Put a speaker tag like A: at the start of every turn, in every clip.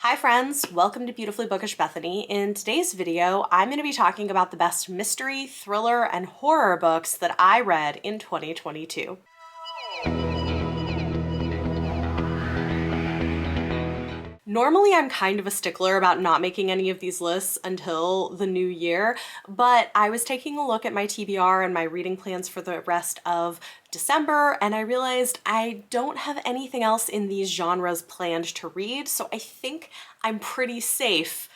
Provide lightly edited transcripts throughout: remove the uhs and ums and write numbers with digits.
A: Hi friends, welcome to Beautifully Bookish Bethany. In today's video, I'm going to be talking about the best mystery, thriller, and horror books that I read in 2022. Normally, I'm kind of a stickler about not making any of these lists until the new year, but I was taking a look at my TBR and my reading plans for the rest of December, and I realized I don't have anything else in these genres planned to read, so I think I'm pretty safe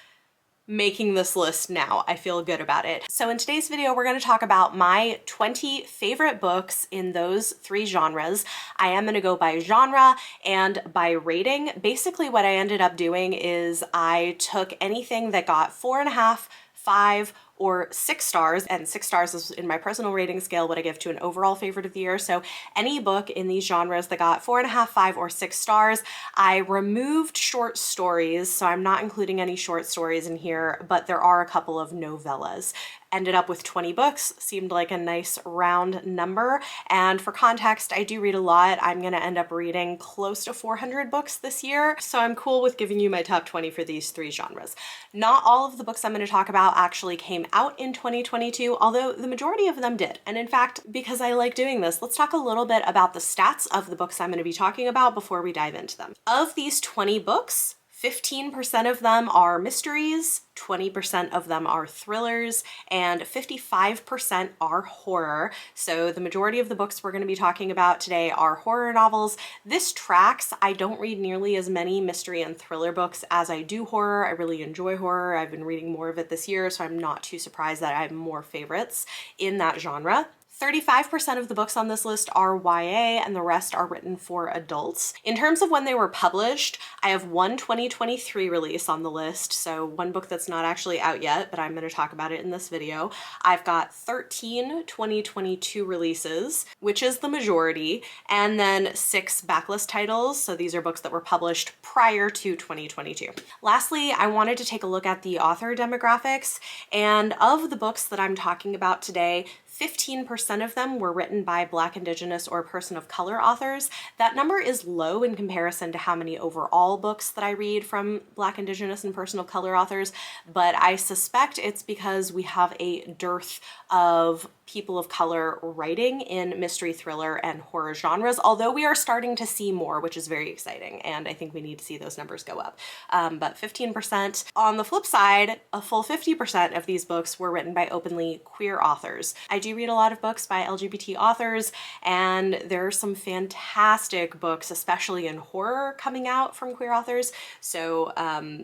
A: making this list now. I feel good about it. So in today's video, we're going to talk about my 20 favorite books in those three genres. I am going to go by genre and by rating. Basically, what I ended up doing is I took anything that got 4.5, 5, or 6 stars, and 6 stars is in my personal rating scale what I give to an overall favorite of the year. So any book in these genres that got 4.5, 5, or 6 stars, I removed short stories, so I'm not including any short stories in here, but there are a couple of novellas. Ended up with 20 books, seemed like a nice round number. And for context, I do read a lot. I'm gonna end up reading close to 400 books this year, so I'm cool with giving you my top 20 for these three genres. Not all of the books I'm gonna talk about actually came out in 2022, although the majority of them did. And in fact, because I like doing this, let's talk a little bit about the stats of the books I'm gonna be talking about before we dive into them. Of these 20 books, 15% of them are mysteries, 20% of them are thrillers, and 55% are horror. So the majority of the books we're going to be talking about today are horror novels. This tracks. I don't read nearly as many mystery and thriller books as I do horror. I really enjoy horror. I've been reading more of it this year, so I'm not too surprised that I have more favorites in that genre. 35% of the books on this list are YA and the rest are written for adults. In terms of when they were published, I have one 2023 release on the list, so one book that's not actually out yet, but I'm going to talk about it in this video. I've got 13 2022 releases, which is the majority, and then 6 backlist titles, so these are books that were published prior to 2022. Lastly, I wanted to take a look at the author demographics, and of the books that I'm talking about today, 15% of them were written by Black, Indigenous, or person of color authors. That number is low in comparison to how many overall books that I read from Black, Indigenous, and person of color authors, but I suspect it's because we have a dearth of people of color writing in mystery, thriller, and horror genres, although we are starting to see more, which is very exciting, and I think we need to see those numbers go up. But 15%. On the flip side, a full 50% of these books were written by openly queer authors. I do read a lot of books by LGBT authors, and there are some fantastic books, especially in horror, coming out from queer authors, so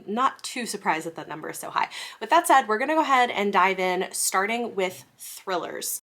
A: not too surprised that that number is so high. With that said, we're gonna go ahead and dive in, starting with thrillers.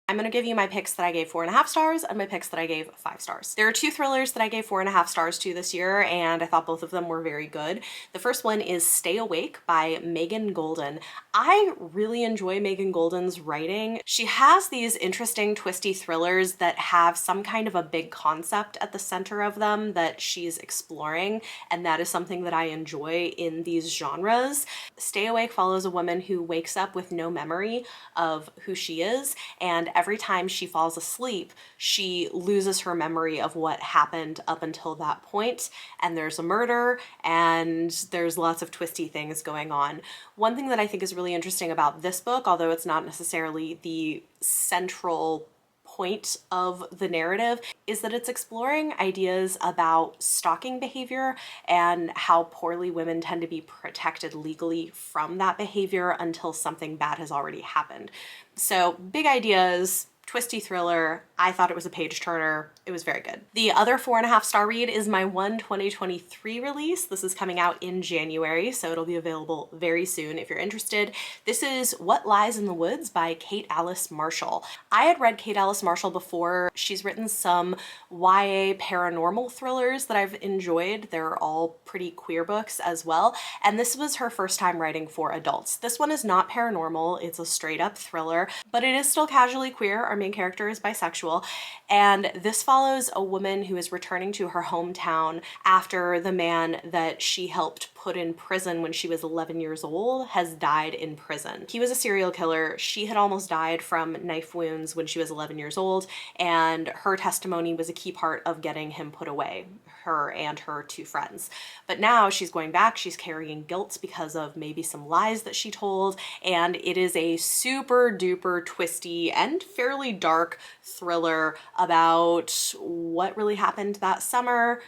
A: I'm going to give you my picks that I gave 4.5 stars and my picks that I gave 5 stars. There are 2 thrillers that I gave 4.5 stars to this year, and I thought both of them were very good. The first one is Stay Awake by Megan Golden. I really enjoy Megan Golden's writing. She has these interesting twisty thrillers that have some kind of a big concept at the center of them that she's exploring, and that is something that I enjoy in these genres. Stay Awake follows a woman who wakes up with no memory of who she is, and every time she falls asleep, she loses her memory of what happened up until that point, and there's a murder, and there's lots of twisty things going on. One thing that I think is really interesting about this book, although it's not necessarily the central point of the narrative, is that it's exploring ideas about stalking behavior and how poorly women tend to be protected legally from that behavior until something bad has already happened. So big ideas, twisty thriller. I thought it was a page turner. It was very good. The other 4.5 star read is my 2023 release. This is coming out in January, so it'll be available very soon if you're interested. This is What Lies in the Woods by Kate Alice Marshall. I had read Kate Alice Marshall before. She's written some YA paranormal thrillers that I've enjoyed. They're all pretty queer books as well, and this was her first time writing for adults. This one is not paranormal, it's a straight up thriller, but it is still casually queer. Our main character is bisexual, and this follows a woman who is returning to her hometown after the man that she helped put in prison when she was 11 years old has died in prison. He was a serial killer. She had almost died from knife wounds when she was 11 years old, and her testimony was a key part of getting him put away, her and her two friends. But now she's going back, she's carrying guilt because of maybe some lies that she told, and it is a super duper twisty and fairly dark thriller about what really happened that summer,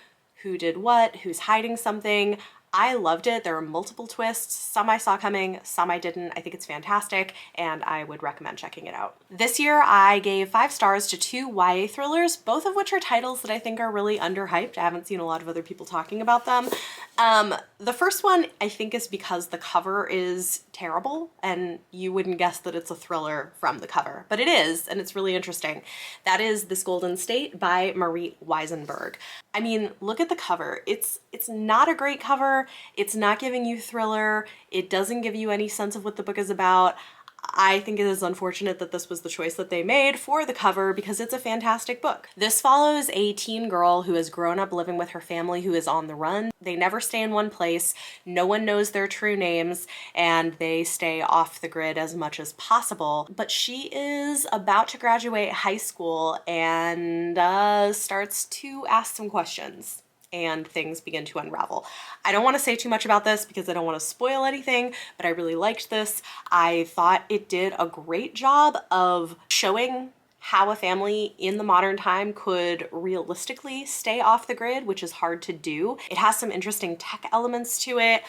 A: who did what, who's hiding something. I loved it. There are multiple twists. Some I saw coming, some I didn't. I think it's fantastic, and I would recommend checking it out. This year, I gave 5 stars to 2 YA thrillers, both of which are titles that I think are really underhyped. I haven't seen a lot of other people talking about them. The first one, I think, is because the cover is terrible, and you wouldn't guess that it's a thriller from the cover, but it is, and it's really interesting. That is This Golden State by Marie Weisenberg. I mean, look at the cover. It's not a great cover. It's not giving you thriller. It doesn't give you any sense of what the book is about. I think it is unfortunate that this was the choice that they made for the cover because it's a fantastic book. This follows a teen girl who has grown up living with her family who is on the run. They never stay in one place, no one knows their true names, and they stay off the grid as much as possible. But she is about to graduate high school and starts to ask some questions, and things begin to unravel. I don't want to say too much about this because I don't want to spoil anything, but I really liked this. I thought it did a great job of showing how a family in the modern time could realistically stay off the grid, which is hard to do. It has some interesting tech elements to it.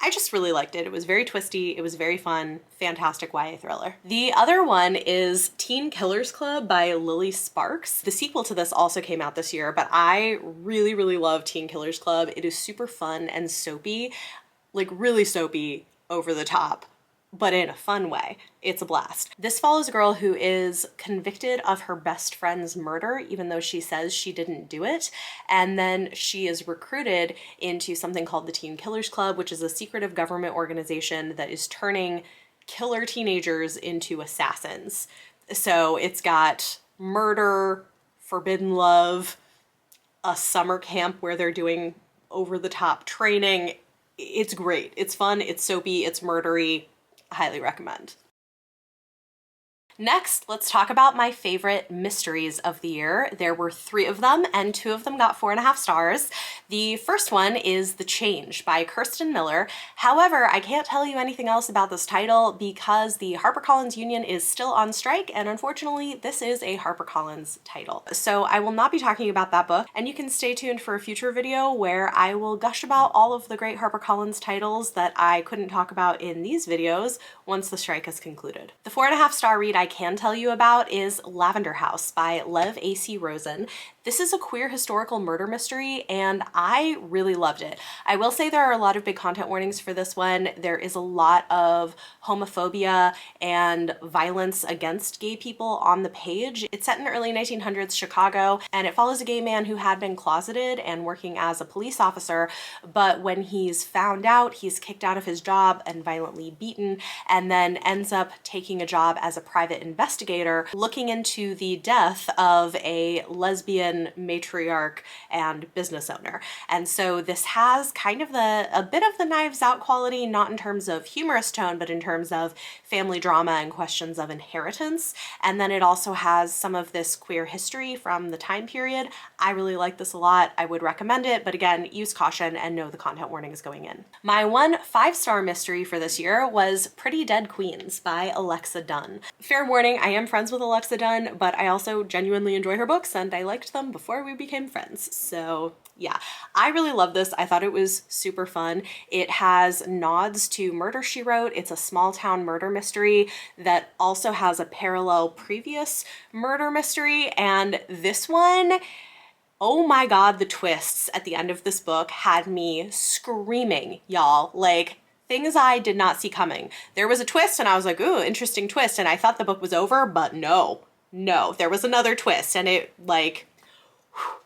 A: I just really liked it. It was very twisty, it was very fun, fantastic YA thriller. The other one is Teen Killers Club by Lily Sparks. The sequel to this also came out this year, but I really, really love Teen Killers Club. It is super fun and soapy, like really soapy, over the top, but in a fun way. It's a blast. This follows a girl who is convicted of her best friend's murder, even though she says she didn't do it. And then she is recruited into something called the Teen Killers Club, which is a secretive government organization that is turning killer teenagers into assassins. So it's got murder, forbidden love, a summer camp where they're doing over-the-top training. It's great. It's fun, it's soapy, it's murdery. Highly recommend. Next, let's talk about my favorite mysteries of the year. There were 3 of them, and 2 of them got 4.5 stars. The first one is The Change by Kirsten Miller. However, I can't tell you anything else about this title because the HarperCollins Union is still on strike, and unfortunately, this is a HarperCollins title. So I will not be talking about that book, and you can stay tuned for a future video where I will gush about all of the great HarperCollins titles that I couldn't talk about in these videos once the strike has concluded. The 4.5 star read I can tell you about is Lavender House by Lev A.C. Rosen. This is a queer historical murder mystery, and I really loved it. I will say there are a lot of big content warnings for this one. There is a lot of homophobia and violence against gay people on the page. It's set in early 1900s Chicago, and it follows a gay man who had been closeted and working as a police officer, but when he's found out, he's kicked out of his job and violently beaten, and then ends up taking a job as a private investigator looking into the death of a lesbian matriarch and business owner. And so this has kind of a bit of the Knives Out quality, not in terms of humorous tone, but in terms of family drama and questions of inheritance. And then it also has some of this queer history from the time period. I really like this a lot. I would recommend it, but again, use caution and know the content warning is going in. My one 5-star mystery for this year was Pretty Dead Queens by Alexa Dunn. Fair warning, I am friends with Alexa Dunn, but I also genuinely enjoy her books and I liked them before we became friends. So yeah, I really love this. I thought it was super fun. It has nods to Murder, She Wrote. It's a small town murder mystery that also has a parallel previous murder mystery. And this one, oh my God, the twists at the end of this book had me screaming, y'all. Like, things I did not see coming. There was a twist and I was like, ooh, interesting twist. And I thought the book was over, but no, there was another twist and it like,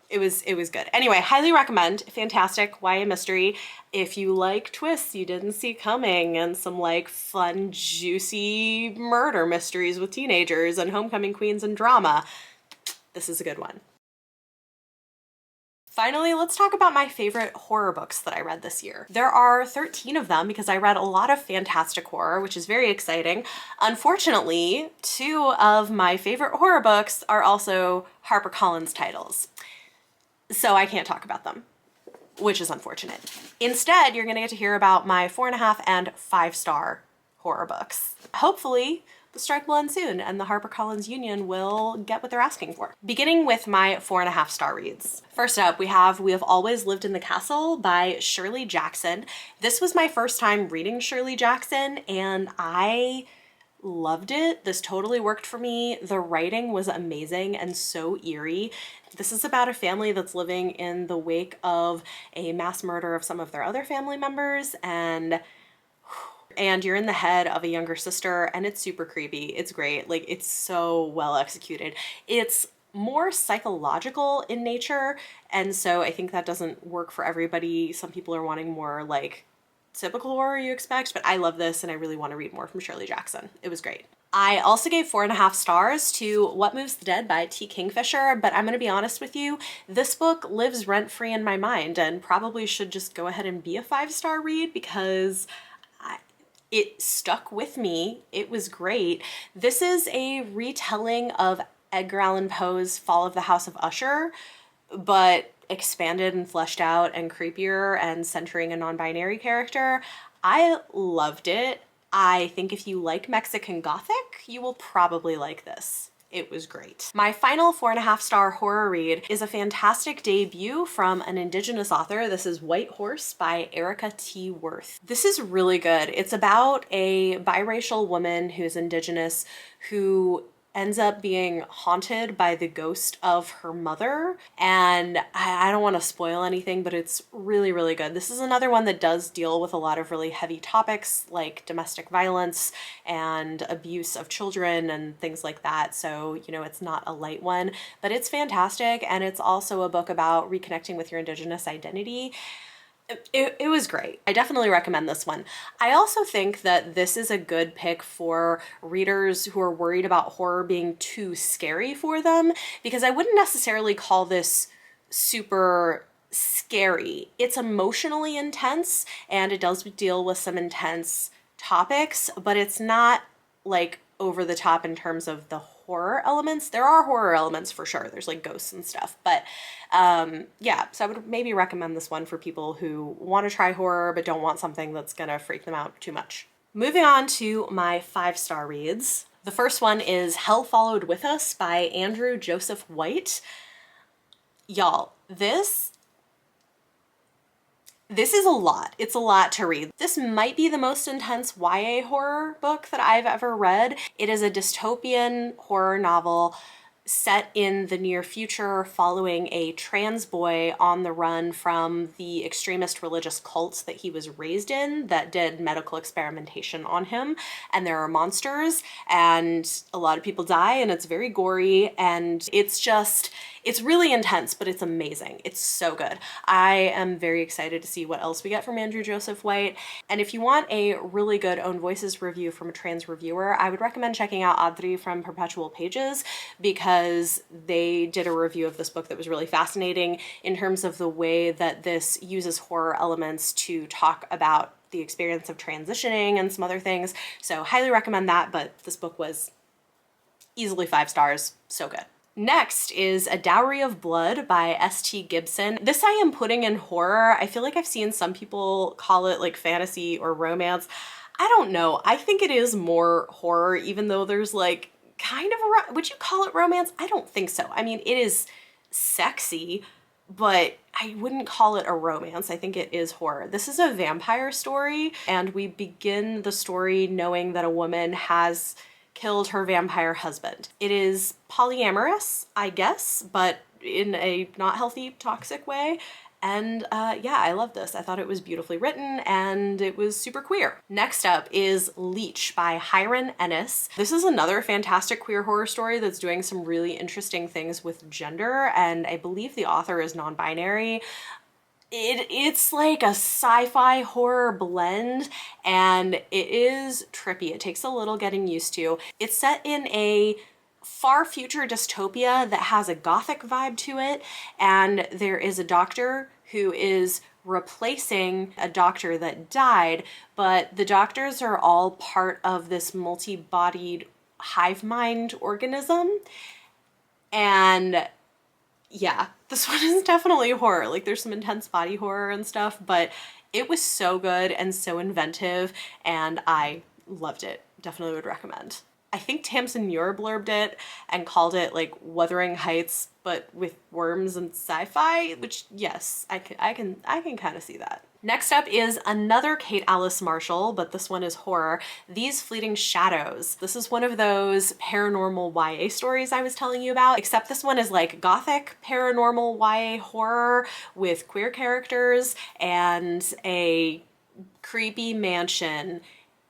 A: it was good. Anyway, highly recommend. Fantastic YA mystery. If you like twists you didn't see coming and some like fun, juicy murder mysteries with teenagers and homecoming queens and drama, this is a good one. Finally, let's talk about my favorite horror books that I read this year. There are 13 of them because I read a lot of fantastic horror, which is very exciting. Unfortunately, 2 of my favorite horror books are also HarperCollins titles, so I can't talk about them, which is unfortunate. Instead, you're gonna get to hear about my 4.5 and 5-star horror books. Hopefully, the strike will end soon and the HarperCollins Union will get what they're asking for. Beginning with my 4.5-star reads. First up, we have Always Lived in the Castle by Shirley Jackson. This was my first time reading Shirley Jackson and I loved it. This totally worked for me. The writing was amazing and so eerie. This is about a family that's living in the wake of a mass murder of some of their other family members, and you're in the head of a younger sister, and it's super creepy. It's great. Like, it's so well executed. It's more psychological in nature, and so I think that doesn't work for everybody. Some people are wanting more like typical horror you expect, but I love this and I really want to read more from Shirley Jackson. It was great. I also gave 4.5 stars to What Moves the Dead by T. Kingfisher, but I'm going to be honest with you, this book lives rent-free in my mind and probably should just go ahead and be a 5-star read because it stuck with me. It was great. This is a retelling of Edgar Allan Poe's Fall of the House of Usher, but expanded and fleshed out and creepier and centering a non-binary character. I loved it. I think if you like Mexican Gothic, you will probably like this. It was great. My final 4.5-star horror read is a fantastic debut from an Indigenous author. This is White Horse by Erica T. Worth. This is really good. It's about a biracial woman who's Indigenous who ends up being haunted by the ghost of her mother. And I don't want to spoil anything, but it's really, really good. This is another one that does deal with a lot of really heavy topics like domestic violence and abuse of children and things like that. So, you know, it's not a light one, but it's fantastic. And it's also a book about reconnecting with your Indigenous identity. It was great. I definitely recommend this one. I also think that this is a good pick for readers who are worried about horror being too scary for them, because I wouldn't necessarily call this super scary. It's emotionally intense and it does deal with some intense topics, but it's not like over the top in terms of the horror elements. There are horror elements for sure. There's like ghosts and stuff, but yeah, so I would maybe recommend this one for people who want to try horror but don't want something that's gonna freak them out too much. Moving on to my 5-star reads. The first one is Hell Followed With Us by Andrew Joseph White. Y'all, this is a lot. It's a lot to read. This might be the most intense YA horror book that I've ever read. It is a dystopian horror novel set in the near future following a trans boy on the run from the extremist religious cult that he was raised in that did medical experimentation on him. And there are monsters and a lot of people die and it's very gory and it's really intense, but it's amazing. It's so good. I am very excited to see what else we get from Andrew Joseph White. And if you want a really good Own Voices review from a trans reviewer, I would recommend checking out Adri from Perpetual Pages because they did a review of this book that was really fascinating in terms of the way that this uses horror elements to talk about the experience of transitioning and some other things. So highly recommend that, but this book was easily 5 stars. So good. Next is A Dowry of Blood by S.T. Gibson. This I am putting in horror. I feel like I've seen some people call it like fantasy or romance. I don't know. I think it is more horror, even though there's like kind of a, would you call it romance? I don't think so. I mean, it is sexy, but I wouldn't call it a romance. I think it is horror. This is a vampire story, and we begin the story knowing that a woman has killed her vampire husband. It is polyamorous, I guess, but in a not healthy, toxic way. And yeah, I love this. I thought it was beautifully written and it was super queer. Next up is Leech by Hiron Ennis. This is another fantastic queer horror story that's doing some really interesting things with gender, and I believe the author is non-binary. It's like a sci-fi horror blend and it is trippy. It takes a little getting used to. It's set in a far future dystopia that has a gothic vibe to it, and there is a doctor who is replacing a doctor that died, but the doctors are all part of this multi-bodied hive mind organism. And yeah, this one is definitely horror. Like, there's some intense body horror and stuff, but it was so good and so inventive, and I loved it. Definitely would recommend. I think Tamsin Muir blurbed it and called it like Wuthering Heights, but with worms and sci-fi, which yes, I can kind of see that. Next up is another Kate Alice Marshall, but this one is horror, These Fleeting Shadows. This is one of those paranormal YA stories I was telling you about, except this one is like gothic paranormal YA horror with queer characters and a creepy mansion.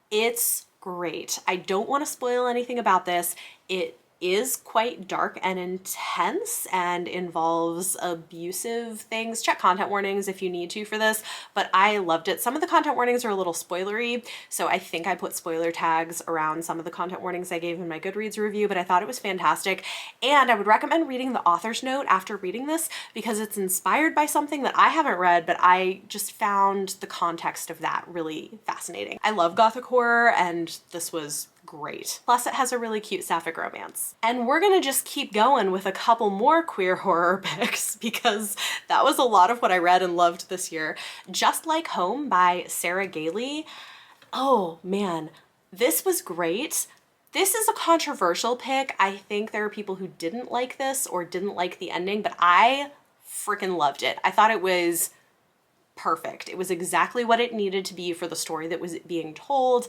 A: It's great. I don't want to spoil anything about this. It is quite dark and intense and involves abusive things. Check content warnings if you need to for this, but I loved it. Some of the content warnings are a little spoilery, so I think I put spoiler tags around some of the content warnings I gave in my Goodreads review, but I thought it was fantastic, and I would recommend reading the author's note after reading this because it's inspired by something that I haven't read, but I just found the context of that really fascinating. I love gothic horror, and this was great. Plus it has a really cute sapphic romance. And we're gonna just keep going with a couple more queer horror picks because that was a lot of what I read and loved this year. Just Like Home by Sarah Gailey. Oh man, this was great. This is a controversial pick. I think there are people who didn't like this or didn't like the ending, but I freaking loved it. I thought it was perfect. It was exactly what it needed to be for the story that was being told.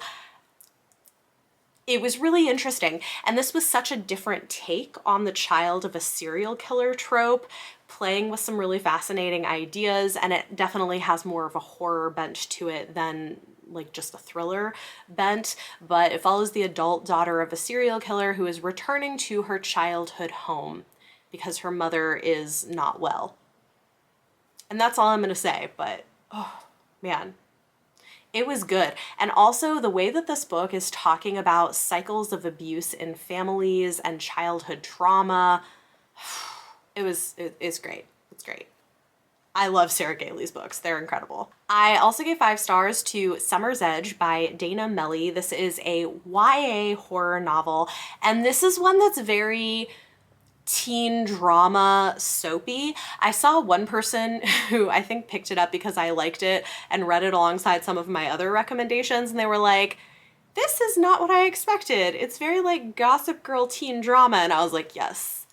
A: It was really interesting, and this was such a different take on the child of a serial killer trope, playing with some really fascinating ideas, and it definitely has more of a horror bent to it than like just a thriller bent, but it follows the adult daughter of a serial killer who is returning to her childhood home because her mother is not well. And that's all I'm gonna say, but oh man. It was good. And also the way that this book is talking about cycles of abuse in families and childhood trauma, it's great. It's great. I love Sarah Gailey's books. They're incredible. I also gave 5 stars to Summer's Edge by Dana Melly. This is a YA horror novel, and this is one that's very teen drama soapy. I saw one person who I think picked it up because I liked it and read it alongside some of my other recommendations, and they were like, this is not what I expected. It's very like Gossip Girl teen drama, and I was like, yes,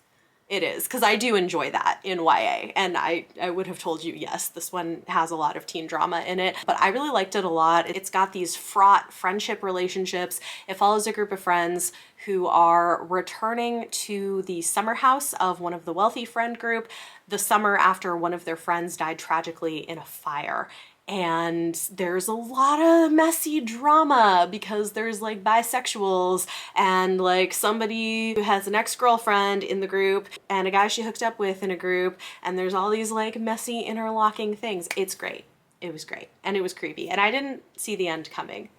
A: it is, because I do enjoy that in YA, and I would have told you, yes, this one has a lot of teen drama in it, but I really liked it a lot. It's got these fraught friendship relationships. It follows a group of friends who are returning to the summer house of one of the wealthy friend group the summer after one of their friends died tragically in a fire. And there's a lot of messy drama because there's like bisexuals and like somebody who has an ex-girlfriend in the group and a guy she hooked up with in a group, and there's all these like messy interlocking things. It's great. It was great. And it was creepy. And I didn't see the end coming.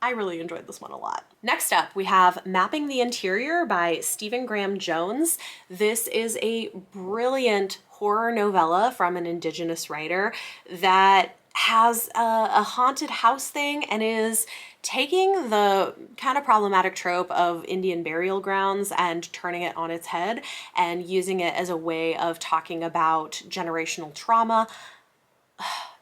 A: I really enjoyed this one a lot. Next up, we have Mapping the Interior by Stephen Graham Jones. This is a brilliant horror novella from an Indigenous writer that has a haunted house thing and is taking the kind of problematic trope of Indian burial grounds and turning it on its head and using it as a way of talking about generational trauma.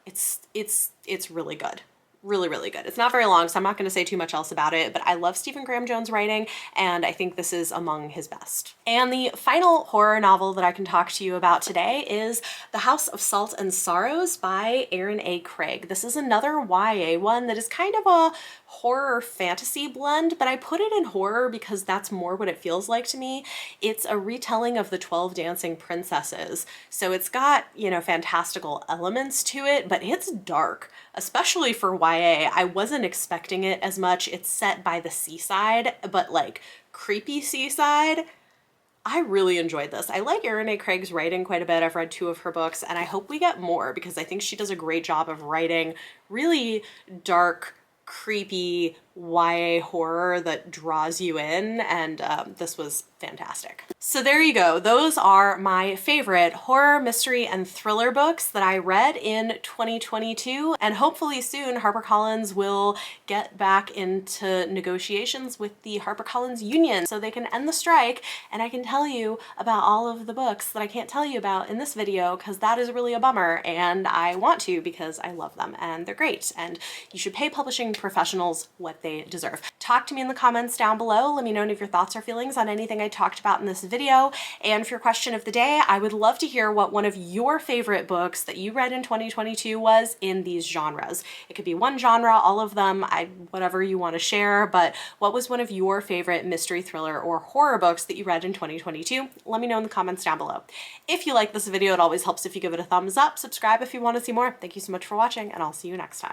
A: It's really good. Really, really good. It's not very long, so I'm not going to say too much else about it, but I love Stephen Graham Jones' writing, and I think this is among his best. And the final horror novel that I can talk to you about today is The House of Salt and Sorrows by Aaron A. Craig. This is another YA one that is kind of a horror fantasy blend, but I put it in horror because that's more what it feels like to me. It's a retelling of the 12 Dancing Princesses, so it's got, you know, fantastical elements to it, but it's dark, especially for YA. I wasn't expecting it as much. It's set by the seaside, but like creepy seaside. I really enjoyed this. I like Erin A. Craig's writing quite a bit. I've read 2 of her books, and I hope we get more because I think she does a great job of writing really dark, creepy, YA horror that draws you in, and this was fantastic. So there you go. Those are my favorite horror, mystery, and thriller books that I read in 2022, and hopefully soon HarperCollins will get back into negotiations with the HarperCollins union so they can end the strike, and I can tell you about all of the books that I can't tell you about in this video, because that is really a bummer, and I want to because I love them and they're great, and you should pay publishing professionals what they deserve. Talk to me in the comments down below. Let me know any of your thoughts or feelings on anything I talked about in this video. And for your question of the day, I would love to hear what one of your favorite books that you read in 2022 was in these genres. It could be one genre, all of them, whatever you want to share, but what was one of your favorite mystery, thriller, or horror books that you read in 2022? Let me know in the comments down below. If you like this video, it always helps if you give it a thumbs up, subscribe if you want to see more. Thank you so much for watching, and I'll see you next time.